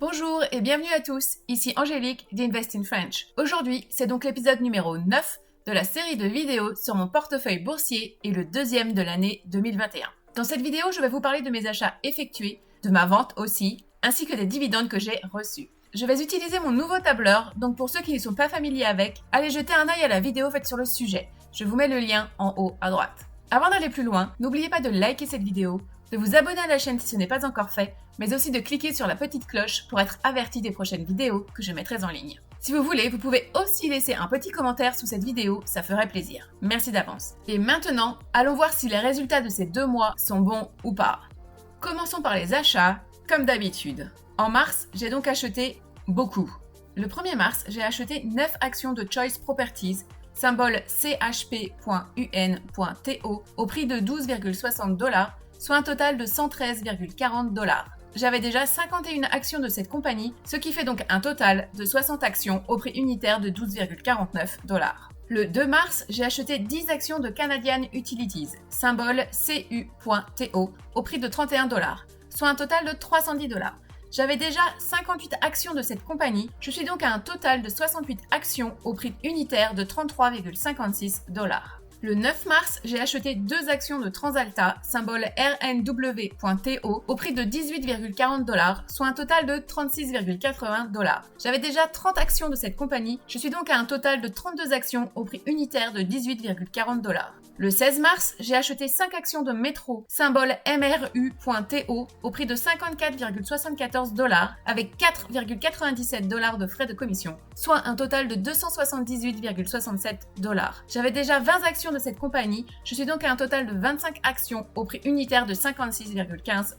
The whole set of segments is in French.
Bonjour et bienvenue à tous, ici Angélique d'Invest in French. Aujourd'hui, c'est donc l'épisode numéro 9 de la série de vidéos sur mon portefeuille boursier et le deuxième de l'année 2021. Dans cette vidéo, je vais vous parler de mes achats effectués, de ma vente aussi, ainsi que des dividendes que j'ai reçus. Je vais utiliser mon nouveau tableur, donc pour ceux qui ne sont pas familiers avec, allez jeter un œil à la vidéo faite sur le sujet. Je vous mets le lien en haut à droite. Avant d'aller plus loin, n'oubliez pas de liker cette vidéo, de vous abonner à la chaîne si ce n'est pas encore fait, mais aussi de cliquer sur la petite cloche pour être averti des prochaines vidéos que je mettrai en ligne. Si vous voulez, vous pouvez aussi laisser un petit commentaire sous cette vidéo, ça ferait plaisir. Merci d'avance. Et maintenant, allons voir si les résultats de ces 2 mois sont bons ou pas. Commençons par les achats, comme d'habitude. En mars, j'ai donc acheté beaucoup. Le 1er mars, j'ai acheté 9 actions de Choice Properties, symbole chp.un.to, au prix de 12,60$, soit un total de 113,40$. J'avais déjà 51 actions de cette compagnie, ce qui fait donc un total de 60 actions au prix unitaire de 12,49$. Le 2 mars, j'ai acheté 10 actions de Canadian Utilities, symbole cu.to, au prix de 31$, soit un total de 310$. J'avais déjà 58 actions de cette compagnie, je suis donc à un total de 68 actions au prix unitaire de 33,56$. Le 9 mars, j'ai acheté 2 actions de Transalta, symbole rnw.to, au prix de 18,40$, soit un total de 36,80$. J'avais déjà 30 actions de cette compagnie, je suis donc à un total de 32 actions au prix unitaire de 18,40$. Le 16 mars, j'ai acheté 5 actions de Metro, symbole mru.to, au prix de 54,74$, avec 4,97$ de frais de commission, soit un total de 278,67$. J'avais déjà 20 actions de cette compagnie, je suis donc à un total de 25 actions au prix unitaire de 56,15$.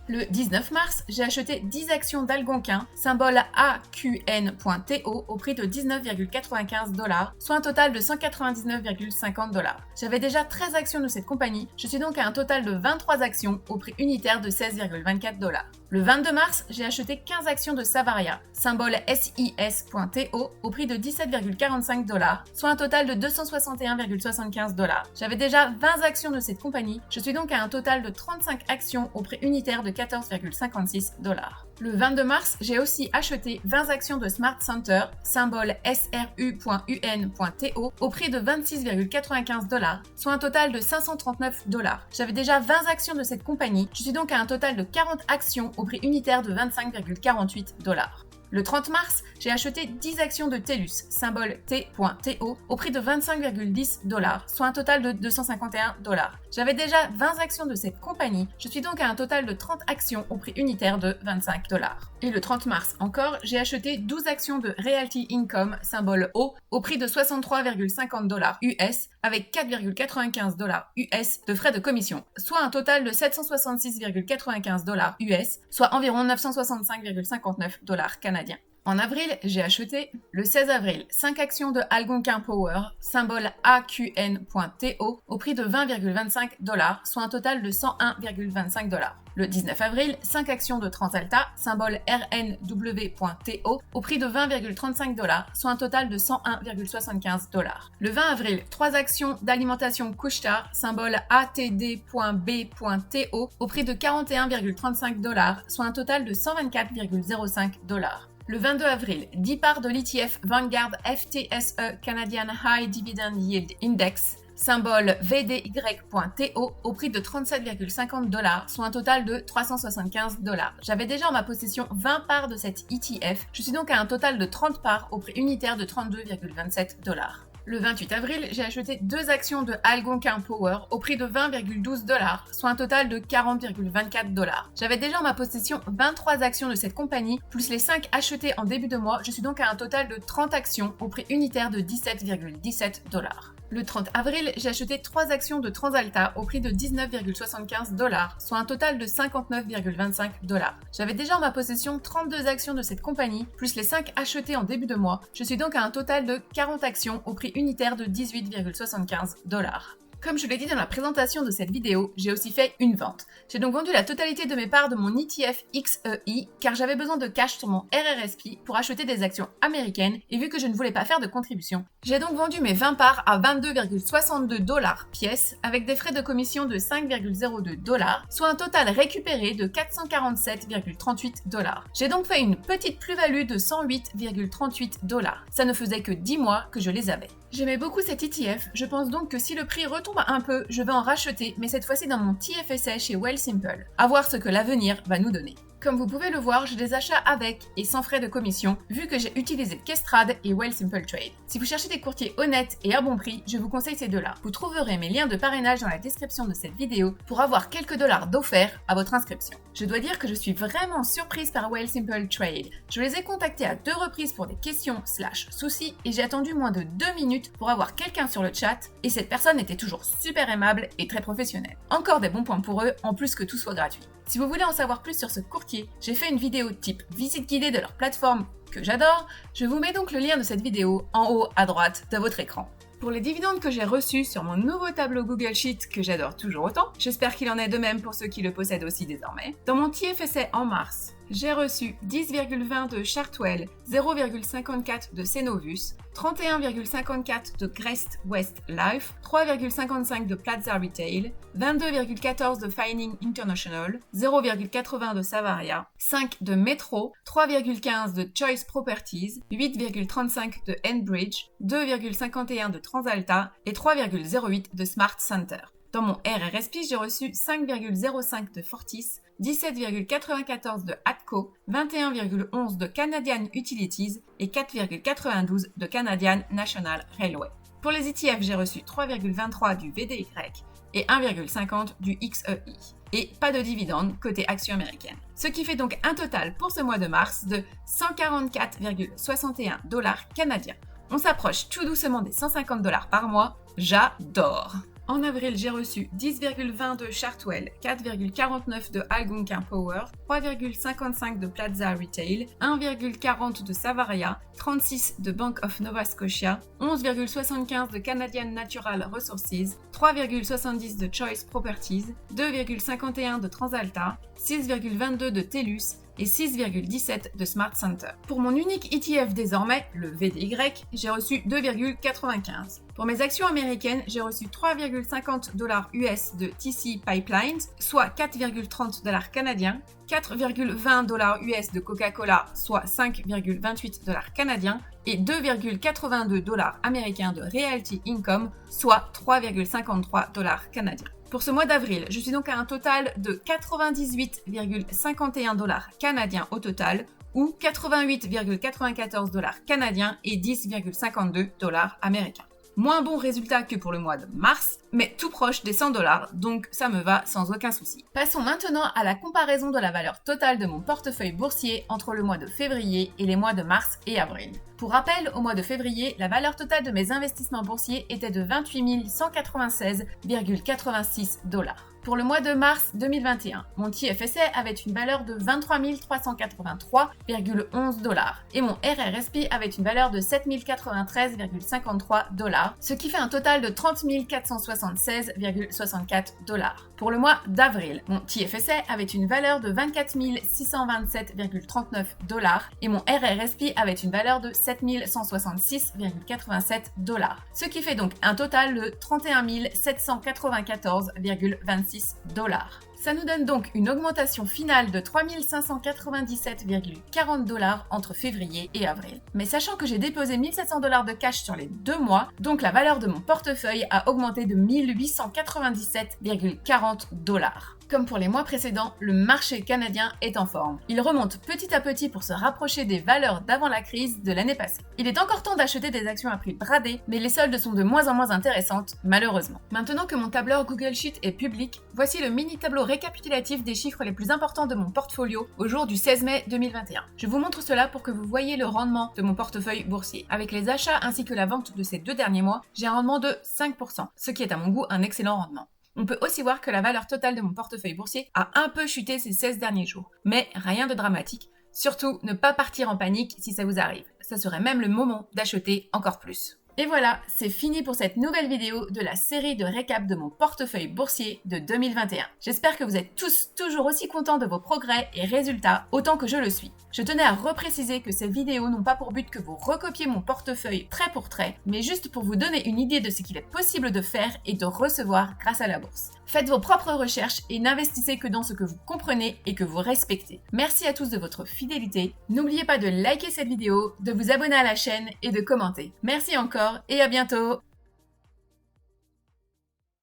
Le 19 mars, j'ai acheté 10 actions d'Algonquin, symbole aqn.to, au prix de 19,95$, soit un total de 199,50$. J'avais déjà 13 actions de cette compagnie, je suis donc à un total de 23 actions au prix unitaire de 16,24$. Le 22 mars, j'ai acheté 15 actions de Savaria, symbole sis.to, au prix de 17,45$, soit un total de 261,75$. J'avais déjà 20 actions de cette compagnie, je suis donc à un total de 35 actions au prix unitaire de 14,56$. Le 22 mars, j'ai aussi acheté 20 actions de Smart Center, symbole sru.un.to, au prix de 26,95$, soit un total de 539$. J'avais déjà 20 actions de cette compagnie, je suis donc à un total de 40 actions au prix unitaire de 25,48$. Le 30 mars, j'ai acheté 10 actions de TELUS, symbole t.to, au prix de 25,10$, soit un total de 251$. J'avais déjà 20 actions de cette compagnie, je suis donc à un total de 30 actions au prix unitaire de 25$. Et le 30 mars encore, j'ai acheté 12 actions de Realty Income, symbole O, au prix de 63,50$ US, avec 4,95$ US de frais de commission, soit un total de 766,95$ US, soit environ 965,59$ canadiens. En avril, j'ai acheté, le 16 avril, 5 actions de Algonquin Power, symbole aqn.to, au prix de 20,25$, soit un total de 101,25$. Le 19 avril, 5 actions de Transalta, symbole rnw.to, au prix de 20,35$, soit un total de 101,75$. Le 20 avril, 3 actions d'alimentation Couche-Tard, symbole atd.b.to, au prix de 41,35$, soit un total de 124,05$. Le 22 avril, 10 parts de l'ETF Vanguard FTSE Canadian High Dividend Yield Index, symbole vdy.to, au prix de 37,50$, soit un total de 375$. J'avais déjà en ma possession 20 parts de cette ETF, je suis donc à un total de 30 parts au prix unitaire de 32,27$. Le 28 avril, j'ai acheté 2 actions de Algonquin Power au prix de 20,12$, soit un total de 40,24$. J'avais déjà en ma possession 23 actions de cette compagnie, plus les 5 achetées en début de mois, je suis donc à un total de 30 actions au prix unitaire de 17,17$. Le 30 avril, j'ai acheté 3 actions de Transalta au prix de 19,75$, soit un total de 59,25$. J'avais déjà en ma possession 32 actions de cette compagnie, plus les 5 achetées en début de mois, je suis donc à un total de 40 actions au prix unitaire de 18,75$. Comme je l'ai dit dans la présentation de cette vidéo, j'ai aussi fait une vente. J'ai donc vendu la totalité de mes parts de mon ETF XEI car j'avais besoin de cash sur mon RRSP pour acheter des actions américaines et vu que je ne voulais pas faire de contribution. J'ai donc vendu mes 20 parts à 22,62 $ pièce avec des frais de commission de 5,02 $, soit un total récupéré de 447,38 $. J'ai donc fait une petite plus-value de 108,38 $. Ça ne faisait que 10 mois que je les avais. J'aimais beaucoup cet ETF, je pense donc que si le prix retombe un peu, je vais en racheter, mais cette fois-ci dans mon TFSA chez Wealthsimple. À voir ce que l'avenir va nous donner. Comme vous pouvez le voir, j'ai des achats avec et sans frais de commission, vu que j'ai utilisé Kestrad et Wealthsimple Trade. Si vous cherchez des courtiers honnêtes et à bon prix, je vous conseille ces deux-là. Vous trouverez mes liens de parrainage dans la description de cette vidéo pour avoir quelques dollars d'offert à votre inscription. Je dois dire que je suis vraiment surprise par Wealthsimple Trade. Je les ai contactés à 2 reprises pour des questions/soucis et j'ai attendu moins de 2 minutes pour avoir quelqu'un sur le chat et cette personne était toujours super aimable et très professionnelle. Encore des bons points pour eux, en plus que tout soit gratuit. Si vous voulez en savoir plus sur ce courtier, j'ai fait une vidéo type visite guidée de leur plateforme que j'adore. Je vous mets donc le lien de cette vidéo en haut à droite de votre écran. Pour les dividendes que j'ai reçus sur mon nouveau tableau Google Sheet que j'adore toujours autant, j'espère qu'il en est de même pour ceux qui le possèdent aussi désormais. Dans mon TFSA en mars, j'ai reçu 10,20 de Chartwell, 0,54 de Cenovus, 31,54 de Crest West Life, 3,55 de Plaza Retail, 22,14 de Fining International, 0,80 de Savaria, 5 de Metro, 3,15 de Choice Properties, 8,35 de Enbridge, 2,51 de TransAlta et 3,08 de Smart Center. Dans mon RRSP, j'ai reçu 5,05 de Fortis, 17,94 de Atco, 21,11 de Canadian Utilities et 4,92 de Canadian National Railway. Pour les ETF, j'ai reçu 3,23 du VDY et 1,50 du XEI. Et pas de dividendes côté action américaine. Ce qui fait donc un total pour ce mois de mars de 144,61 $ canadiens. On s'approche tout doucement des 150 $ par mois. J'adore! En avril, j'ai reçu 10,20 de Chartwell, 4,49 de Algonquin Power, 3,55 de Plaza Retail, 1,40 de Savaria, 36 de Bank of Nova Scotia, 11,75 de Canadian Natural Resources, 3,70 de Choice Properties, 2,51 de TransAlta, 6,22 de TELUS et 6,17 de Smart Center. Pour mon unique ETF désormais, le VDY, j'ai reçu 2,95. Pour mes actions américaines, j'ai reçu 3,50 $ US de TC Pipelines, soit 4,30 $ canadiens, 4,20 $ US de Coca-Cola, soit 5,28 $ canadiens, et 2,82 $ américains de Realty Income, soit 3,53 $ canadiens. Pour ce mois d'avril, je suis donc à un total de 98,51 $ canadiens au total, ou 88,94 $ canadiens et 10,52 $ américains. Moins bon résultat que pour le mois de mars, mais tout proche des 100 $, donc ça me va sans aucun souci. Passons maintenant à la comparaison de la valeur totale de mon portefeuille boursier entre le mois de février et les mois de mars et avril. Pour rappel, au mois de février, la valeur totale de mes investissements boursiers était de 28 196,86 $. Pour le mois de mars 2021, mon TFSA avait une valeur de 23 383,11 $ et mon RRSP avait une valeur de 7 093,53 $, ce qui fait un total de 30 476,64 $. Pour le mois d'avril, mon TFSA avait une valeur de 24 627,39 $ et mon RRSP avait une valeur de 7 166,87 $, ce qui fait donc un total de 31 794,26 $. Ça nous donne donc une augmentation finale de 3 597,40 $ entre février et avril. Mais sachant que j'ai déposé 1 700 $ de cash sur les 2 mois, donc la valeur de mon portefeuille a augmenté de 1 897,40 $. Comme pour les mois précédents, le marché canadien est en forme. Il remonte petit à petit pour se rapprocher des valeurs d'avant la crise de l'année passée. Il est encore temps d'acheter des actions à prix bradé, mais les soldes sont de moins en moins intéressantes, malheureusement. Maintenant que mon tableur Google Sheet est public, voici le mini tableau récapitulatif des chiffres les plus importants de mon portfolio au jour du 16 mai 2021. Je vous montre cela pour que vous voyez le rendement de mon portefeuille boursier. Avec les achats ainsi que la vente de ces 2 derniers mois, j'ai un rendement de 5%, ce qui est à mon goût un excellent rendement. On peut aussi voir que la valeur totale de mon portefeuille boursier a un peu chuté ces 16 derniers jours. Mais rien de dramatique. Surtout, ne pas partir en panique si ça vous arrive. Ça serait même le moment d'acheter encore plus. Et voilà, c'est fini pour cette nouvelle vidéo de la série de récap de mon portefeuille boursier de 2021. J'espère que vous êtes tous toujours aussi contents de vos progrès et résultats autant que je le suis. Je tenais à repréciser que ces vidéos n'ont pas pour but que vous recopiez mon portefeuille trait pour trait, mais juste pour vous donner une idée de ce qu'il est possible de faire et de recevoir grâce à la bourse. Faites vos propres recherches et n'investissez que dans ce que vous comprenez et que vous respectez. Merci à tous de votre fidélité. N'oubliez pas de liker cette vidéo, de vous abonner à la chaîne et de commenter. Merci encore et à bientôt!